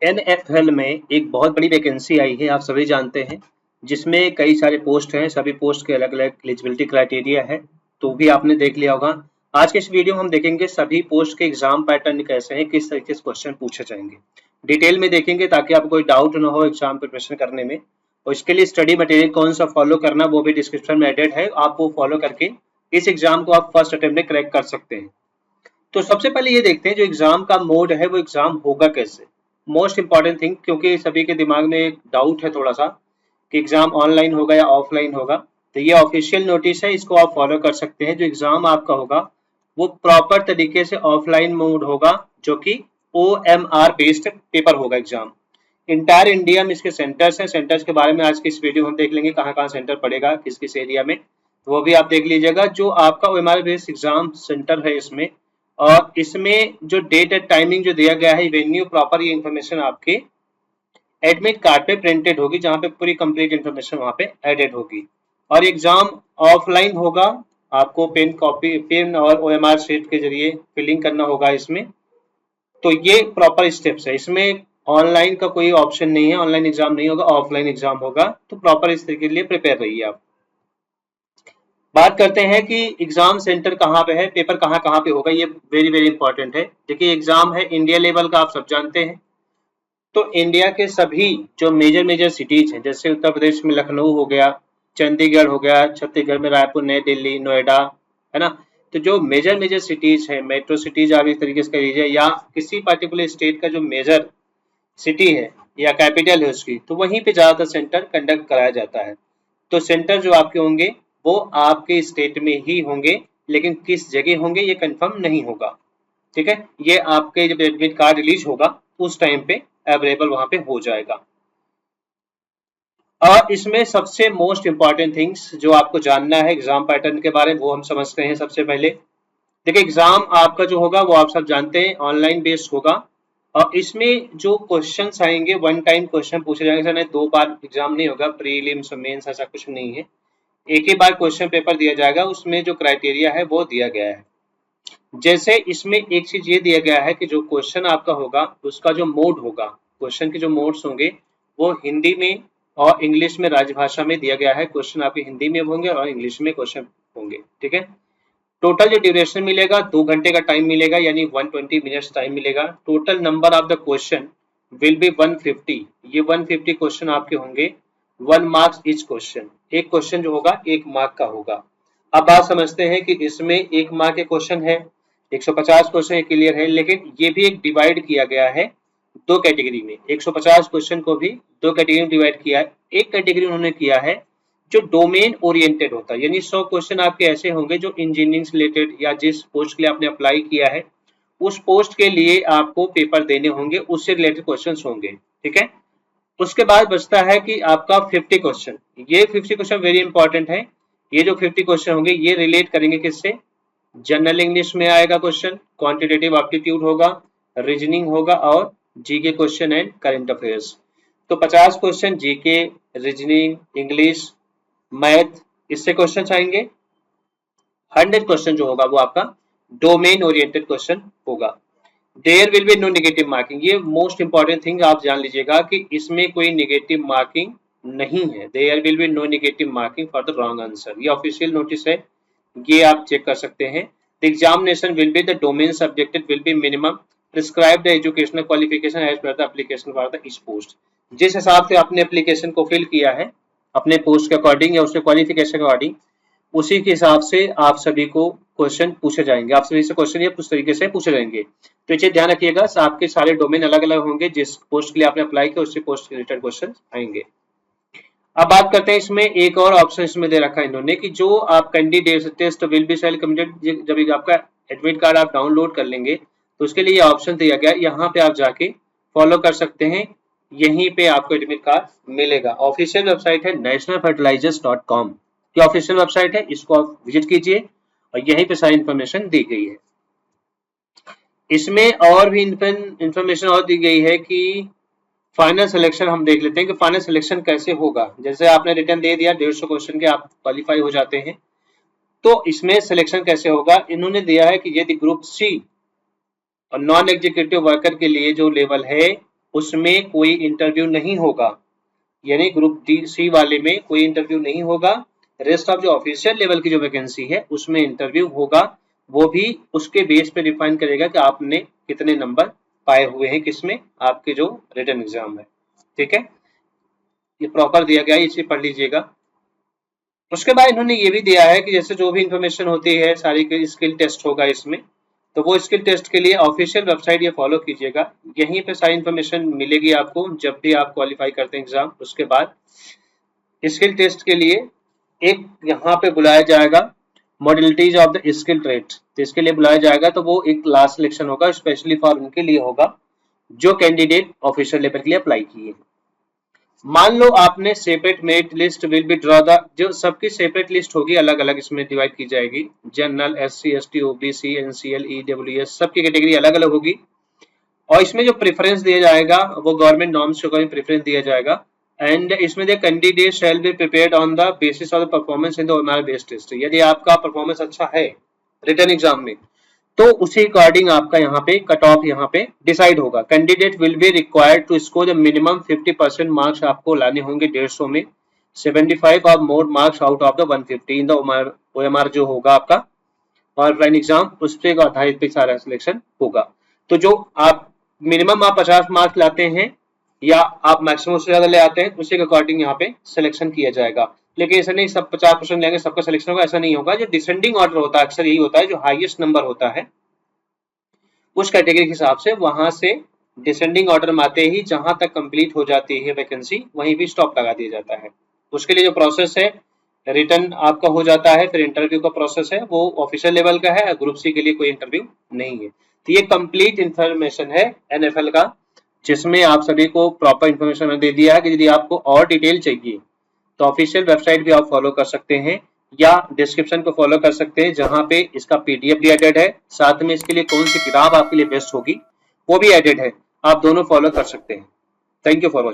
NFL में एक बहुत बड़ी वैकेंसी आई है, आप सभी जानते हैं, जिसमें कई सारे पोस्ट हैं, सभी पोस्ट के अलग-अलग एलिजिबिलिटी क्राइटेरिया है, तो भी आपने देख लिया होगा। आज के इस वीडियो में हम देखेंगे सभी पोस्ट के एग्जाम पैटर्न कैसे हैं, किस तरीके से क्वेश्चन पूछे जाएंगे। डिटेल में देखेंगे ताकि आपको कोई डाउट ना हो एग्जाम प्रिपरेशन करने में। और इसके लिए स्टडी मटेरियल कौन सा फॉलो करना वो भी डिस्क्रिप्शन में एडेड है, आप वो फॉलो करके इस एग्जाम को आप फर्स्ट अटेम्प्ट में क्रैक कर सकते हैं। तो सबसे पहले ये देखते हैं जो एग्जाम का मोड है वो एग्जाम होगा कैसे। मोस्ट इंपॉर्टेंट थिंग, क्योंकि सभी के दिमाग में एक डाउट है थोड़ा सा कि एग्जाम ऑनलाइन होगा या ऑफलाइन होगा, तो ये ऑफिशियल नोटिस है, इसको आप फॉलो कर सकते हैं। जो एग्जाम आपका होगा वो प्रॉपर तरीके से ऑफलाइन मोड होगा, जो कि OMR बेस्ड पेपर होगा एग्जाम। इंटायर इंडिया में इसके सेंटर्स हैं, सेंटर्स के बारे में आज की इस वीडियो में हम देख लेंगे, कहाँ कहाँ सेंटर पड़ेगा, किस किस एरिया में, तो वो भी आप देख लीजिएगा। जो आपका OMR बेस्ड एग्जाम सेंटर है इसमें, और इसमें जो डेट एंड टाइमिंग जो दिया गया है, वेन्यू प्रॉपर, ये इन्फॉर्मेशन आपके एडमिट कार्ड पे प्रिंटेड होगी, जहाँ पे पूरी कंप्लीट इन्फॉर्मेशन वहाँ पे एडेड होगी। और एग्जाम ऑफलाइन होगा, आपको पेन और OMR शीट के जरिए फिलिंग करना होगा इसमें। तो ये प्रॉपर स्टेप्स है, इसमें ऑनलाइन का कोई ऑप्शन नहीं है, ऑनलाइन एग्जाम नहीं होगा, ऑफलाइन एग्जाम होगा। तो प्रॉपर इस तरीके के लिए प्रिपेयर रहिए आप। बात करते हैं कि एग्जाम सेंटर कहाँ पे है, पेपर कहाँ कहाँ पे होगा, ये वेरी वेरी इंपॉर्टेंट है। देखिए एग्जाम है इंडिया लेवल का, आप सब जानते हैं। तो इंडिया के सभी जो मेजर सिटीज हैं, जैसे उत्तर प्रदेश में लखनऊ हो गया, चंडीगढ़ हो गया, छत्तीसगढ़ में रायपुर, नई दिल्ली, नोएडा, है ना। तो जो मेजर सिटीज है, मेट्रो सिटीज आप इस तरीके से कह लीजिए, या किसी पर्टिकुलर स्टेट का जो मेजर सिटी है या कैपिटल है उसकी, तो वहीं पे ज्यादातर सेंटर कंडक्ट कराया जाता है। तो सेंटर जो आपके होंगे वो आपके स्टेट में ही होंगे, लेकिन किस जगह होंगे ये कंफर्म नहीं होगा। ठीक है, ये आपके जब एडमिट कार्ड रिलीज होगा उस टाइम पे अवेलेबल वहां पे हो जाएगा। और इसमें सबसे मोस्ट इंपॉर्टेंट थिंग्स जो आपको जानना है एग्जाम पैटर्न के बारे में, वो हम समझते हैं। सबसे पहले देखिए एग्जाम आपका जो होगा वो आप सब जानते हैं ऑनलाइन बेस्ड होगा, और इसमें जो क्वेश्चंस आएंगे वन टाइम क्वेश्चन पूछे जाएंगे। सर 2 बार एग्जाम नहीं होगा, प्रीलिम्स मेंस ऐसा कुछ नहीं है, एक ही बार क्वेश्चन पेपर दिया जाएगा। उसमें जो क्राइटेरिया है वो दिया गया है। जैसे इसमें एक चीज ये दिया गया है कि जो क्वेश्चन आपका होगा उसका जो मोड होगा, क्वेश्चन के जो मोड्स होंगे वो हिंदी में और इंग्लिश में, राजभाषा में दिया गया है। क्वेश्चन आपके हिंदी में होंगे और इंग्लिश में क्वेश्चन होंगे। ठीक है, टोटल जो ड्यूरेशन मिलेगा 2 घंटे का टाइम मिलेगा, यानी 120 मिनट्स टाइम मिलेगा। Total number of the question will be 150। ये 150 क्वेश्चन आपके होंगे, 1 मार्क्स ईच क्वेश्चन। एक क्वेश्चन जो होगा 1 मार्क का होगा। अब आप समझते हैं कि इसमें 1 मार्क के क्वेश्चन है, 150 क्वेश्चन क्लियर है, लेकिन ये भी एक डिवाइड किया गया है 2 कैटेगरी में। 150 क्वेश्चन को भी 2 कैटेगरी में डिवाइड किया है। एक कैटेगरी उन्होंने किया है जो डोमेन ओरिएंटेड होता है, यानी 100 क्वेश्चन आपके ऐसे होंगे जो इंजीनियरिंग से रिलेटेड या जिस पोस्ट के लिए आपने अप्लाई किया है उस पोस्ट के लिए आपको पेपर देने होंगे, उससे रिलेटेड क्वेश्चंस होंगे। ठीक है, उसके बाद बचता है कि आपका 50 क्वेश्चन। ये 50 क्वेश्चन वेरी इंपॉर्टेंट है। ये जो 50 क्वेश्चन होंगे ये रिलेट करेंगे किससे, जनरल इंग्लिश में आएगा क्वेश्चन, क्वांटिटेटिव एप्टीट्यूड होगा, रीजनिंग होगा और GK question and current affairs. तो 50 question GK, reasoning, English, math, इससे क्वेश्चन आएंगे। 100 क्वेश्चन जो होगा वो आपका डोमेन ओरिएंटेड क्वेश्चन होगा। There will be no negative marking. ये मोस्ट इंपॉर्टेंट थिंग आप जान लीजिएगा कि इसमें कोई नेगेटिव मार्किंग नहीं है। There will be no negative marking for the wrong answer. ये ऑफिशियल नोटिस है, ये आप चेक कर सकते हैं। The examination will be the domain subjected will be minimum prescribe the educational qualification as per the application for the इस post. जिस हिसाब से आपने एप्लीकेशन को फिल किया है अपने पोस्ट के अकॉर्डिंग या उसके क्वालिफिकेशन के अकॉर्डिंग, उसी के हिसाब से आप सभी को क्वेश्चन पूछे जाएंगे। आप सभी से क्वेश्चन ये उस तरीके से पूछे जाएंगे। तो ये ध्यान रखिएगा, आपके सारे डोमेन अलग अलग होंगे, जिस पोस्ट के लिए आपने अप्लाई किया उसी पोस्ट के रिलेटेड क्वेश्चन आएंगे। अब बात करते हैं इसमें एक और ऑप्शन इसमें दे रखा है इन्होंने कि जो आप candidate test will be cell committed. जब आपका एडमिट कार्ड आप डाउनलोड कर लेंगे तो उसके लिए ऑप्शन दिया गया, यहाँ पे आप जाके फॉलो कर सकते हैं। यहीं पे आपको एडमिट कार्ड मिलेगा। ऑफिशियल वेबसाइट है nationalfertilizers.com, ये ऑफिशियल वेबसाइट है, इसको आप विजिट कीजिए और यहीं पे सारी इंफॉर्मेशन दी गई है। इसमें और भी इंफॉर्मेशन और दी गई है कि फाइनल सिलेक्शन हम देख लेते हैं कि फाइनल सिलेक्शन कैसे होगा। जैसे आपने रिटर्न दे दिया 150 क्वेश्चन के, आप क्वालिफाई हो जाते हैं, तो इसमें सिलेक्शन कैसे होगा इन्होंने दिया है कि यदि ग्रुप सी और नॉन एग्जीक्यूटिव वर्कर के लिए जो लेवल है उसमें कोई इंटरव्यू नहीं होगा, यानी ग्रुप डी सी वाले में कोई इंटरव्यू नहीं होगा। रेस्ट ऑफ जो ऑफिशियल लेवल की जो वैकेंसी है उसमें इंटरव्यू होगा, वो भी उसके बेस पे डिफाइन करेगा कि आपने कितने नंबर पाए हुए हैं किसमें, आपके जो रिटन एग्जाम है। ठीक है, ये प्रॉपर दिया गया है, इसे पढ़ लीजिएगा। उसके बाद इन्होंने ये भी दिया है कि जैसे जो भी इंफॉर्मेशन होती है सारी स्किल टेस्ट होगा इसमें, तो वो स्किल टेस्ट के लिए ऑफिशियल वेबसाइट ये फॉलो कीजिएगा, यहीं पे सारी इंफॉर्मेशन मिलेगी आपको जब भी आप क्वालिफाई करते हैं एग्जाम। उसके बाद स्किल टेस्ट के लिए एक यहाँ पे बुलाया जाएगा modalities of the skill trade, तो इसके लिए बुलाया जाएगा, तो वो एक लास्ट सिलेक्शन होगा, स्पेशली फॉर उनके लिए होगा जो कैंडिडेट ऑफिशियल लेवल के लिए अप्लाई किए। मान लो आपने separate merit list will be draw the, जो सबकी सेपरेट लिस्ट होगी, अलग अलग इसमें डिवाइड की जाएगी, general, SC, ST, OBC, NCL, EWS, सबकी कैटेगरी अलग अलग होगी। और इसमें जो प्रेफरेंस दिया जाएगा वो गवर्नमेंट नॉर्म्स के अकॉर्डिंग प्रेफरेंस दिया जाएगा। एंड इसमें the candidate shall be prepared on the basis of the performance in the OMR based test. यदि आपका परफॉर्मेंस अच्छा है रिटन एग्जाम में, तो उसी अकॉर्डिंग आपका यहाँ पे कट ऑफ यहाँ पे डिसाइड होगा। Candidate will be required to score the minimum 50% marks आपको लाने होंगे 150 में, 75 और more marks out of the 150 in the OMR जो होगा आपका ऑफलाइन एग्जाम, उस पे आधारित पे सारा सिलेक्शन होगा। तो जो आप मिनिमम आप 50 मार्क्स लाते हैं या आप मैक्सिमम से ज्यादा ले आते हैं, उसी के अकॉर्डिंग यहाँ पे सिलेक्शन किया जाएगा। लेकिन ऐसा नहीं सब 50% लेंगे सबका सिलेक्शन होगा, ऐसा नहीं होगा। जो डिसेंडिंग ऑर्डर होता है अक्सर यही होता है, जो हाईएस्ट नंबर होता है उस कैटेगरी के हिसाब से वहां से डिसेंडिंग ऑर्डर में आते ही जहां तक कंप्लीट हो जाती है वैकेंसी वहीं भी स्टॉप लगा दिया जाता है। उसके लिए जो प्रोसेस है रिटर्न आपका हो जाता है, फिर इंटरव्यू का प्रोसेस है वो ऑफिशियल लेवल का है, ग्रुप सी के लिए कोई इंटरव्यू नहीं है। तो ये कंप्लीट इंफॉर्मेशन है एनएफएल का, जिसमें आप सभी को प्रॉपर इंफॉर्मेशन मैंने दे दिया है कि यदि आपको और डिटेल चाहिए तो ऑफिशियल वेबसाइट भी आप फॉलो कर सकते हैं या डिस्क्रिप्शन को फॉलो कर सकते हैं, जहां पे इसका पीडीएफ भी एडेड है, साथ में इसके लिए कौन सी किताब आपके लिए बेस्ट होगी वो भी एडेड है, आप दोनों फॉलो कर सकते हैं। Thank you for watching.